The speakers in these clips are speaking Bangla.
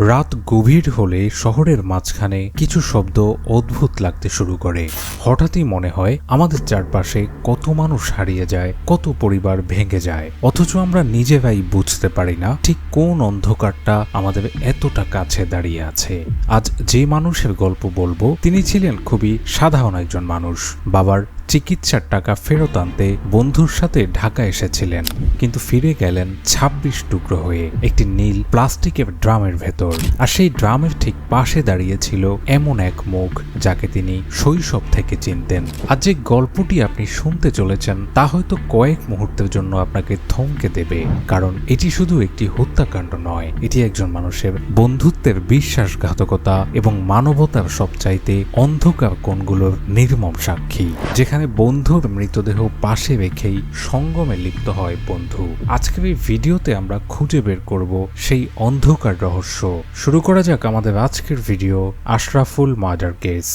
রাত গভীর হলে শহরের মাঝখানে কিছু শব্দ অদ্ভুত লাগতে শুরু করে। হঠাৎই মনে হয় আমাদের চারপাশে কত মানুষ হারিয়ে যায়, কত পরিবার ভেঙে যায়, অথচ আমরা নিজেরাই বুঝতে পারি না ঠিক কোন অন্ধকারটা আমাদের এতটা কাছে দাঁড়িয়ে আছে। আজ যে মানুষের গল্প বলবো তিনি ছিলেন খুবই সাধারণ একজন মানুষ। বাবার চিকিৎসার টাকা ফেরত আনতে বন্ধুর সাথে ঢাকা এসেছিলেন, কিন্তু ফিরে গেলেন ২৬ টুকরো হয়ে একটি নীল প্লাস্টিকের ড্রামের ভেতর। আর সেই ড্রামের ঠিক পাশে দাঁড়িয়েছিল এমন এক মুখ যাকে তিনি শৈশব থেকে চিনতেন। আর যে গল্পটি আপনি শুনতে চলেছেন তা হয়তো কয়েক মুহূর্তের জন্য আপনাকে থমকে দেবে, কারণ এটি শুধু একটি হত্যাকাণ্ড নয়, এটি একজন মানুষের বন্ধুত্বের বিশ্বাসঘাতকতা এবং মানবতার সবচাইতে অন্ধকার কোণগুলোর নির্মম সাক্ষী, যেখানে বন্ধুর মৃতদেহ পাশে রেখেই সঙ্গমে লিপ্ত হয় বন্ধু। আজকের এই ভিডিওতে আমরা খুঁজে বের করব সেই অন্ধকার রহস্য। শুরু করা যাক আমাদের আজকের ভিডিও, আশরাফুল মার্ডার কেস।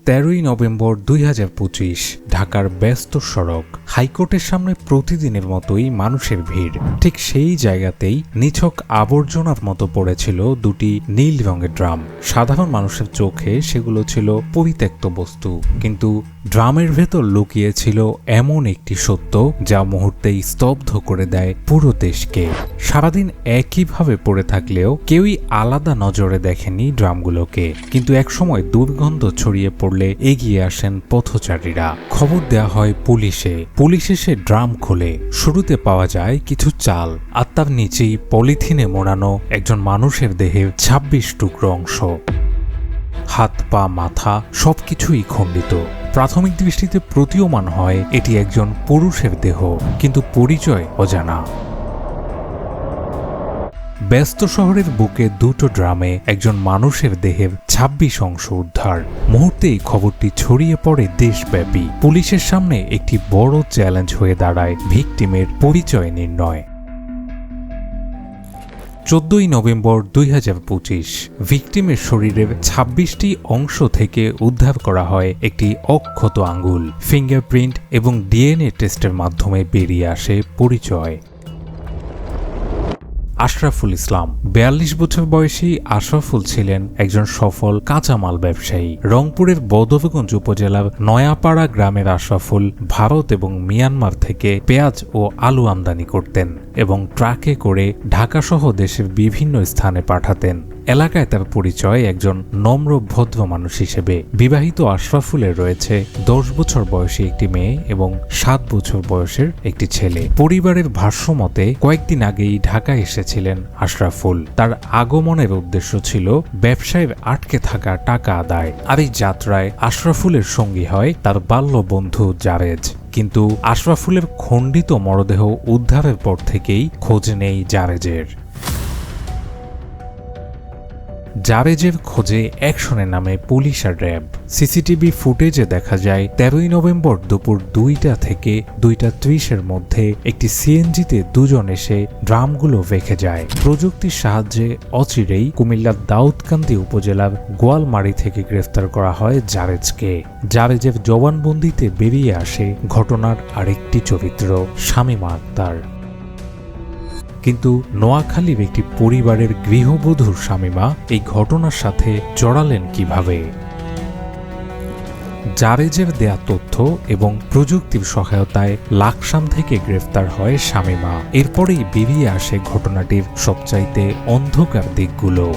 ১৩ই নভেম্বর ২০২৫, ঢাকার ব্যস্ত সড়ক। হাইকোর্টের সামনে প্রতিদিনের মতোই মানুষের ভিড়। ঠিক সেই জায়গাতেই নিছক আবর্জনার মতো পড়েছিল দুটি নীল রঙের ড্রাম। সাধারণ মানুষের চোখে সেগুলো ছিল পরিত্যক্ত বস্তু, কিন্তু ড্রামের ভেতর লুকিয়ে ছিল এমন একটি সত্য যা মুহূর্তেই স্তব্ধ করে দেয় পুরো দেশকে। সারাদিন একইভাবে পড়ে থাকলেও কেউই আলাদা নজরে দেখেনি ড্রামগুলোকে, কিন্তু একসময় দুর্গন্ধ ছড়িয়ে পড়লে এগিয়ে আসেন পথচারীরা। খবর দেয়া হয় পুলিশে। পুলিশ এসে ড্রাম খোলে। শুরুতে পাওয়া যায় কিছু চাল, আর তার নিচেই পলিথিনে মোড়ানো একজন মানুষের দেহের ২৬ টুকরো অংশ। হাত, পা, মাথা সবকিছুই খণ্ডিত। প্রাথমিক দৃষ্টিতে প্রতীয়মান হয় এটি একজন পুরুষের দেহ, কিন্তু পরিচয় অজানা। ব্যস্ত শহরের বুকে দুটো ড্রামে একজন মানুষের দেহের ২৬ অংশ উদ্ধার। মুহূর্তেই খবরটি ছড়িয়ে পড়ে দেশব্যাপী। পুলিশের সামনে একটি বড় চ্যালেঞ্জ হয়ে দাঁড়ায় ভিকটিমের পরিচয় নির্ণয়। ১৪ই নভেম্বর ২০২৫, ভিকটিমের শরীরের ২৬টি অংশ থেকে উদ্ধার করা হয় একটি অক্ষত আঙ্গুল। ফিঙ্গারপ্রিন্ট এবং ডিএনএ টেস্টের মাধ্যমে বেরিয়ে আসে পরিচয়। আশরাফুল ইসলাম। ৪২ বছর বয়সী আশরাফুল ছিলেন একজন সফল কাঁচামাল ব্যবসায়ী। রংপুরের বদরগঞ্জ উপজেলার নয়াপাড়া গ্রামের আশরাফুল ভারত এবং মিয়ানমার থেকে পেঁয়াজ ও আলু আমদানি করতেন এবং ট্রাকে করে ঢাকাসহ দেশের বিভিন্ন স্থানে পাঠাতেন। এলাকায় তার পরিচয় একজন নম্র ভদ্র মানুষ হিসেবে। বিবাহিত আশরাফুলের রয়েছে ১০ বছর বয়সী একটি মেয়ে এবং ৭ বছর বয়সের একটি ছেলে। পরিবারের ভাষ্যমতে কয়েকদিন আগেই ঢাকায় এসেছিলেন আশরাফুল। তার আগমনের উদ্দেশ্য ছিল ব্যবসায়ের আটকে থাকা টাকা আদায়। আর এই যাত্রায় আশরাফুলের সঙ্গী হয় তার বাল্য বন্ধু জারেজ। কিন্তু আশরাফুলের খণ্ডিত মরদেহ উদ্ধারের পর থেকেই খোঁজ নেই জারেজের। জারেজের খোঁজে অ্যাকশনে নামে পুলিশ আর র্যাব। সিসিটিভি ফুটেজে দেখা যায় ১৩ই নভেম্বর দুপুর ২টা থেকে ২টা৩০-এর মধ্যে একটি সিএনজিতে দুজন এসে ড্রামগুলো রেখে যায়। প্রযুক্তির সাহায্যে অচিরেই কুমিল্লার দাউদকান্দি উপজেলার গোয়ালমারি থেকে গ্রেফতার করা হয় জারেজকে। জারেজের জবানবন্দিতে বেরিয়ে আসে ঘটনার আরেকটি চরিত্র, শামীমা আক্তার। কিন্তু নোয়াখালীর একটি পরিবারের গৃহবধূর শামীমা এই ঘটনার সাথে জড়ালেন কিভাবে? জারেজের দেয়া তথ্য এবং প্রযুক্তির সহায়তায় লাকসাম থেকে গ্রেফতার হয় শামীমা। এরপরেই বেরিয়ে আসে ঘটনাটির সবচাইতে অন্ধকার দিকগুলো।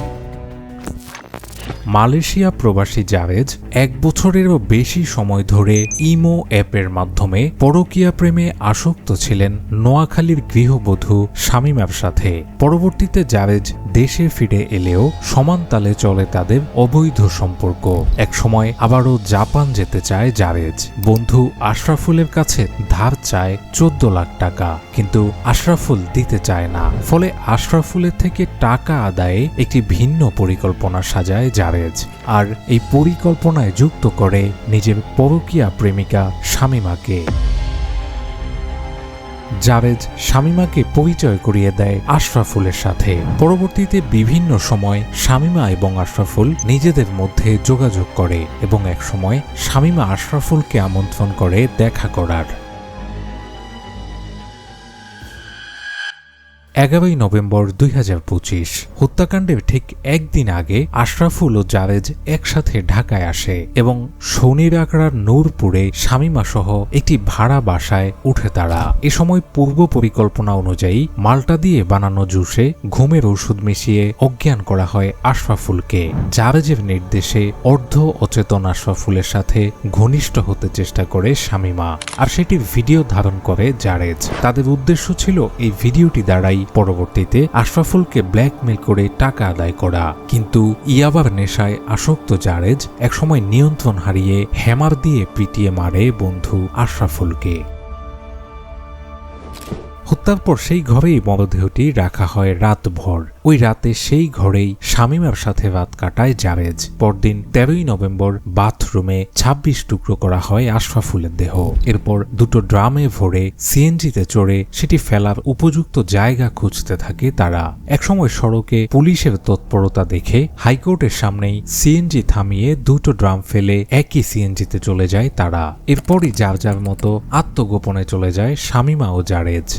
মালয়েশিয়া প্রবাসী জারেজ ১ বছরেরও বেশি সময় ধরে ইমো অ্যাপের মাধ্যমে পরকীয়া প্রেমে আসক্ত ছিলেন নোয়াখালীর গৃহবধূ শামীমার সাথে। পরবর্তীতে জারেজ দেশে ফিরে এলেও সমান তালে চলে তাদের অবৈধ সম্পর্ক। একসময় আবারও জাপান যেতে চায় জারেজ। বন্ধু আশরাফুলের কাছে ধার চায় ১৪ লাখ টাকা, কিন্তু আশরাফুল দিতে চায় না। ফলে আশরাফুলের থেকে টাকা আদায়ে একটি ভিন্ন পরিকল্পনা সাজায় জারেজ, আর এই পরিকল্পনায় যুক্ত করে নিজের পরকীয়া প্রেমিকা শামীমাকে। জারেজ শামীমাকে পরিচয় করিয়ে দেয় আশরাফুলের সাথে। পরবর্তীতে বিভিন্ন সময় শামীমা এবং আশরাফুল নিজেদের মধ্যে যোগাযোগ করে এবং একসময় শামীমা আশরাফুলকে আমন্ত্রণ করে দেখা করার। 11 নভেম্বর 2025। হত্যাকাণ্ডের ঠিক একদিন আগে আশরাফুল ও জারেজ একসাথে ঢাকায় আসে এবং শনির আখড়ার নূরপুরে শামীমা সহ একটি ভাড়া বাসায় উঠে তারা। এ সময় পূর্ব পরিকল্পনা অনুযায়ী মাল্টা দিয়ে বানানো জুসে ঘুমের ওষুধ মিশিয়ে অজ্ঞান করা হয় আশরাফুলকে। জারেজের নির্দেশে অর্ধ অচেতন আশরাফুলের সাথে ঘনিষ্ঠ হতে চেষ্টা করে শামীমা, আর সেটির ভিডিও ধারণ করে জারেজ। তাদের উদ্দেশ্য ছিল এই ভিডিওটি দ্বারাই পরবর্তীতে আশরাফুলকে ব্ল্যাকমেল করে টাকা আদায় করা। কিন্তু ইয়াবার নেশায় আসক্ত জারেজ একসময় নিয়ন্ত্রণ হারিয়ে হ্যামার দিয়ে পিটিয়ে মারে বন্ধু আশরাফুলকে। হত্যার পর সেই ঘরেই মরদেহটি রাখা হয় রাতভর। ওই রাতে সেই ঘরেই শামীমার সাথে রাত কাটায় জারেজ। পরদিন 13 নভেম্বর বাথরুমে 26 টুকরো করা হয় আশরাফুলের দেহ। এরপর দুটো ড্রামে ভরে সিএনজিতে চড়ে সেটি ফেলার উপযুক্ত জায়গা খুঁজতে থাকে তারা। একসময় সড়কে পুলিশের তৎপরতা দেখে হাইকোর্টের সামনেই সিএনজি থামিয়ে দুটো ড্রাম ফেলে একই সিএনজিতে চলে যায় তারা। এরপরই যার যার মতো আত্মগোপনে চলে যায় শামীমা ও জারেজ।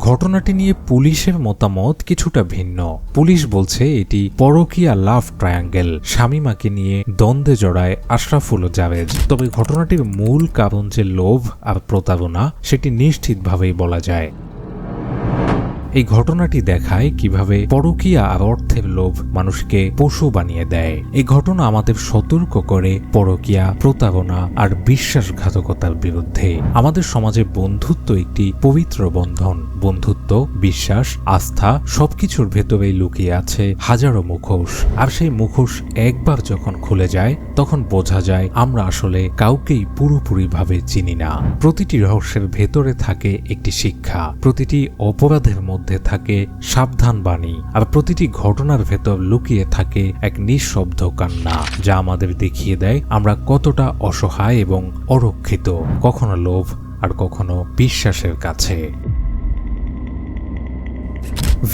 ঘটনাটি নিয়ে পুলিশের মতামত কিছুটা ভিন্ন। পুলিশ বলছে এটি পরকীয়া লাভ ট্রায়াঙ্গেল, শামীমাকে নিয়ে দ্বন্দ্বে জড়ায় আশরাফুল ও জারেজ। তবে ঘটনাটির মূল কারণ যে লোভ আর প্রতারণা, সেটি নিশ্চিতভাবেই বলা যায়। এই ঘটনাটি দেখায় কিভাবে পরকীয়া আর অর্থের লোভ মানুষকে পশু বানিয়ে দেয়। এই ঘটনা আমাদের সতর্ক করে পরকীয়া, প্রতারণা আর বিশ্বাসঘাতকতার বিরুদ্ধে। আমাদের সমাজে বন্ধুত্ব একটি পবিত্র বন্ধন। বন্ধুত্ব, বিশ্বাস, আস্থা সবকিছুর ভেতরেই লুকিয়ে আছে হাজারো মুখোশ। আর সেই মুখোশ একবার যখন খুলে যায় তখন বোঝা যায় আমরা আসলে কাউকেই পুরোপুরিভাবে চিনি না। প্রতিটি রহস্যের ভেতরে থাকে একটি শিক্ষা, প্রতিটি অপরাধের মধ্যে থাকে সাবধান বাণী, আর প্রতিটি ঘটনার ভেতর লুকিয়ে থাকে এক নিঃশব্দ কান্না, যা আমাদের দেখিয়ে দেয় আমরা কতটা অসহায় এবং অরক্ষিত, কখনো লোভ আর কখনো বিশ্বাসের কাছে।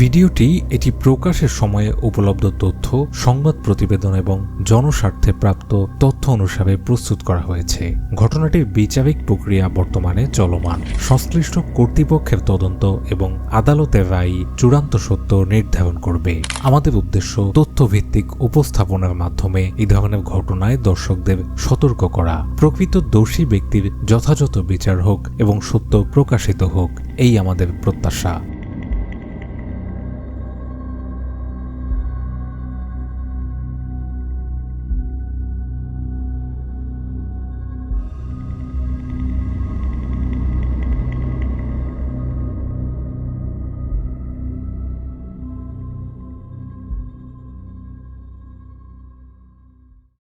ভিডিওটি এটি প্রকাশের সময়ে উপলব্ধ তথ্য, সংবাদ প্রতিবেদন এবং জনস্বার্থে প্রাপ্ত তথ্য অনুসারে প্রস্তুত করা হয়েছে। ঘটনাটির বিচারিক প্রক্রিয়া বর্তমানে চলমান। সংশ্লিষ্ট কর্তৃপক্ষের তদন্ত এবং আদালতের রায় চূড়ান্ত সত্য নির্ধারণ করবে। আমাদের উদ্দেশ্য তথ্যভিত্তিক উপস্থাপনার মাধ্যমে এই ধরনের ঘটনায় দর্শকদের সতর্ক করা। প্রকৃত দোষী ব্যক্তির যথাযথ বিচার হোক এবং সত্য প্রকাশিত হোক, এই আমাদের প্রত্যাশা।